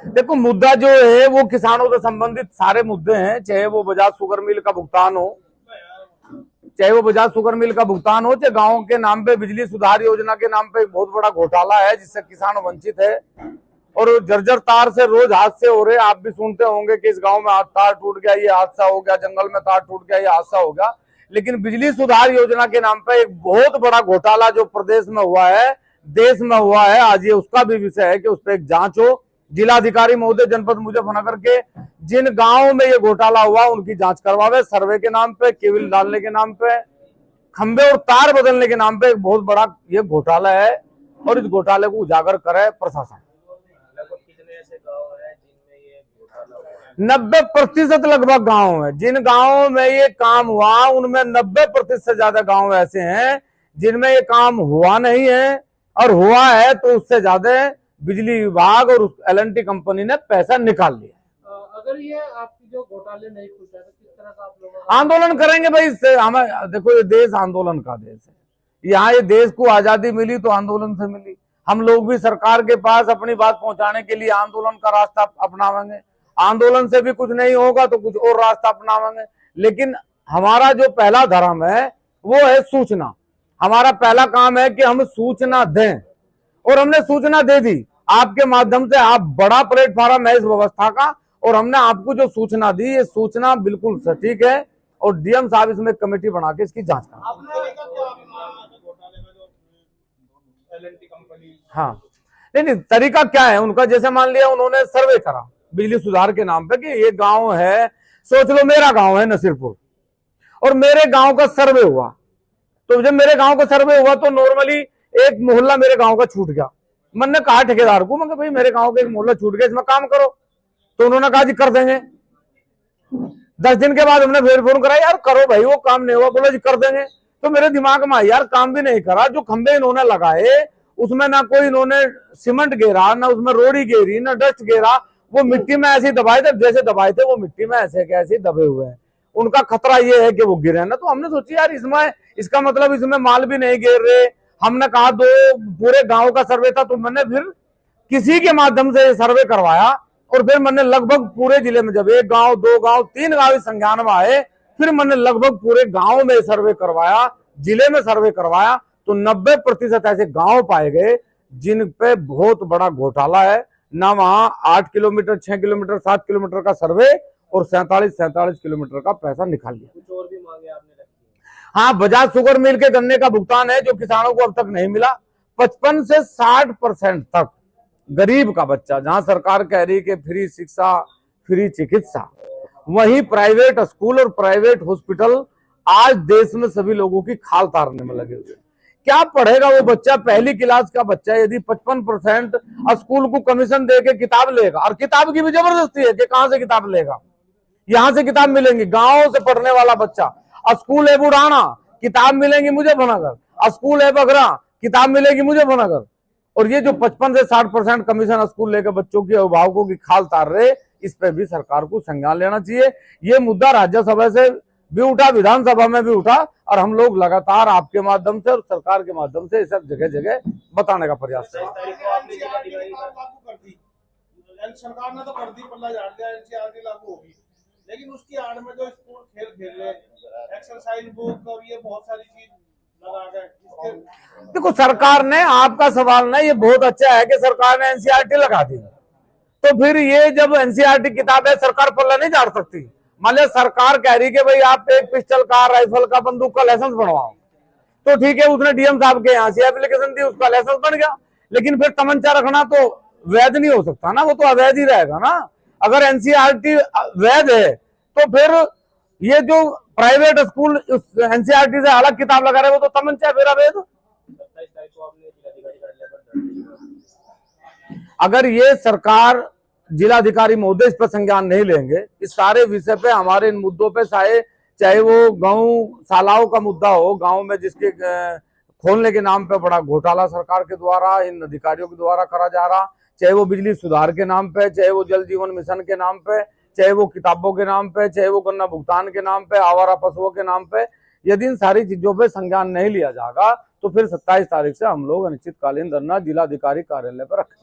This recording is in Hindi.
देखो, मुद्दा जो है वो किसानों से संबंधित सारे मुद्दे हैं, चाहे वो बजाज शुगर मिल का भुगतान हो, चाहे गांव के नाम पे बिजली सुधार योजना के नाम पे एक बहुत बड़ा घोटाला है जिससे किसान वंचित है। और जर्जर तार से रोज हादसे हो रहे, आप भी सुनते होंगे कि इस गांव में तार टूट गया, ये हादसा हो गया, जंगल में तार टूट गया, ये हादसा हो गया। लेकिन बिजली सुधार योजना के नाम पे एक बहुत बड़ा घोटाला जो प्रदेश में हुआ है, देश में हुआ है, आज ये उसका भी विषय है कि उस पर एक जांच हो। जिलाधिकारी महोदय जनपद मुजफ्फरनगर के जिन गांवों में ये घोटाला हुआ उनकी जांच करवावे। सर्वे के नाम पे, केबल डालने के नाम पे, खंबे और तार बदलने के नाम पे एक बहुत बड़ा ये घोटाला है और इस घोटाले को उजागर करे प्रशासन। 90% लगभग गांव है, जिन गांवों में ये काम हुआ उनमें 90% से ज्यादा गांव ऐसे हैं जिनमें ये काम हुआ नहीं है, और हुआ है तो उससे ज्यादा बिजली विभाग और L&T कंपनी ने पैसा निकाल लिया। अगर ये आपकी जो घोटाले नहीं खुलता तो किस तरह का आप लोग आंदोलन करेंगे भाई? इससे हमें, देखो, ये देश आंदोलन का देश है। यहाँ ये देश को आजादी मिली तो आंदोलन से मिली। हम लोग भी सरकार के पास अपनी बात पहुंचाने के लिए आंदोलन का रास्ता अपनावेंगे। आंदोलन से भी कुछ नहीं होगा तो कुछ और रास्ता अपनावेंगे। लेकिन हमारा जो पहला धर्म है वो है सूचना। हमारा पहला काम है कि हम सूचना दें, और हमने सूचना दे दी आपके माध्यम से। आप बड़ा प्लेटफॉर्म है इस व्यवस्था का, और हमने आपको जो सूचना दी, ये सूचना बिल्कुल सटीक है, और डीएम साहब इसमें कमेटी बना के इसकी जांच करें। हाँ, नहीं, तरीका क्या है उनका? जैसे मान लिया उन्होंने सर्वे करा बिजली सुधार के नाम पे कि ये गांव है, सोच लो मेरा गांव है नसीरपुर, और मेरे गांव का सर्वे हुआ। तो जब मेरे गांव का सर्वे हुआ तो नॉर्मली एक मोहल्ला मेरे गांव का छूट गया। मैंने कहा ठेकेदार को, मैं भाई मेरे गांव का एक मोहल्ला छूट गया, इसमें काम करो। तो उन्होंने कहा जी कर देंगे। 10 दिन के बाद हमने फिर फोन करा, यार करो भाई, वो काम नहीं हुआ। बोला जी कर देंगे। तो मेरे दिमाग में यार काम भी नहीं करा, जो खंबे इन्होंने लगाए उसमें ना कोई इन्होंने सीमेंट गेरा, ना उसमें रोड़ी गेरी, ना डस्ट गेरा, वो मिट्टी में ऐसे दबाए थे, जैसे दबाए थे वो मिट्टी में ऐसे कैसे दबे हुए हैं। उनका खतरा ये है कि वो गिरे ना। तो हमने सोची यार इसमें, इसका मतलब इसमें माल भी नहीं गिर रहे। हमने कहा दो पूरे गांव का सर्वे था, तो मैंने फिर किसी के माध्यम से सर्वे करवाया, और फिर मैंने लगभग पूरे जिले में, जब 1 गांव 2 गांव 3 गांव संज्ञान में आए, फिर मैंने लगभग पूरे गांव में सर्वे करवाया, जिले में सर्वे करवाया, तो 90% ऐसे गांव पाए गए जिन पे बहुत बड़ा घोटाला है। ना वहां 8 किलोमीटर 6 किलोमीटर 7 किलोमीटर का सर्वे और 47 किलोमीटर का पैसा निकाल लिया। कुछ और भी मांगे आपने रखी? हाँ, बजाज शुगर मिल के गन्ने का भुगतान है जो किसानों को अब तक नहीं मिला। 55 से 60% तक गरीब का बच्चा, जहां सरकार कह रही कि फ्री शिक्षा, फ्री चिकित्सा, वहीं प्राइवेट स्कूल और प्राइवेट हॉस्पिटल आज देश में सभी लोगों की खाल तारने में लगे हुए। क्या पढ़ेगा वो बच्चा? पहली क्लास का बच्चा यदि 55% स्कूल को कमीशन दे के किताब लेगा, और किताब की भी जबरदस्ती है कि कहां से किताब लेगा, यहां से किताब मिलेंगी। गांव से पढ़ने वाला बच्चा, स्कूल है बुढ़ाना, किताब मिलेंगी मुजफ्फरनगर। स्कूल है बगरा, किताब मिलेगी मुजफ्फरनगर। और ये जो 55 से 60% कमीशन स्कूल लेकर बच्चों की, अभिभावकों की खाल तार रहे, इस पे भी सरकार को संज्ञान लेना चाहिए। ये मुद्दा राज्यसभा से भी उठा, विधानसभा में भी उठा, और हम लोग लगातार आपके माध्यम से और सरकार के माध्यम से सब जगह जगह बताने का प्रयास कर। सरकार ने तो कर दी, पल्ला झाड़ दिया, एनसीईआरटी लागू होगी, लेकिन उसकी आड़ में जो स्कूल खेल रहे, एक्सरसाइज बुक और ये बहुत सारी चीज लगा गए। देखो, सरकार ने, आपका सवाल ना, ये बहुत अच्छा है कि सरकार ने एनसीईआरटी लगा दी, तो फिर ये जब एनसीईआरटी किताब है, सरकार पल्ला नहीं झाड़ सकती। मान लिया सरकार कह रही कि भाई आप एक पिस्टल का, राइफल का, बंदूक का लाइसेंस बनवाओ, तो ठीक है, उसने डीएम साहब के यहाँ से एप्लीकेशन दी, उसका लाइसेंस बन गया। लेकिन फिर तमंचा रखना तो वैध नहीं हो सकता ना, वो तो अवैध ही रहेगा ना। अगर एनसीईआरटी वैध है तो फिर ये जो प्राइवेट स्कूल एनसीईआरटी से अलग किताब लगा रहे, वो तो तमंचा फिर अवैध। अगर ये सरकार, जिलाधिकारी महोदय इस पर संज्ञान नहीं लेंगे, इस सारे विषय पे, हमारे इन मुद्दों पे, चाहे वो गौशालाओं का मुद्दा हो, गांव में जिसके खोलने के नाम पे बड़ा घोटाला सरकार के द्वारा, इन अधिकारियों के द्वारा करा जा रहा, चाहे वो बिजली सुधार के नाम पे, चाहे वो जल जीवन मिशन के नाम पे, चाहे वो किताबों के नाम पे, चाहे वो गन्ना भुगतान के नाम पे, आवारा पशुओं के नाम पे, यदि इन सारी चीजों पे संज्ञान नहीं लिया जाएगा तो फिर 27 तारीख से हम लोग अनिश्चितकालीन धरना जिलाधिकारी कार्यालय पर रखेंगे।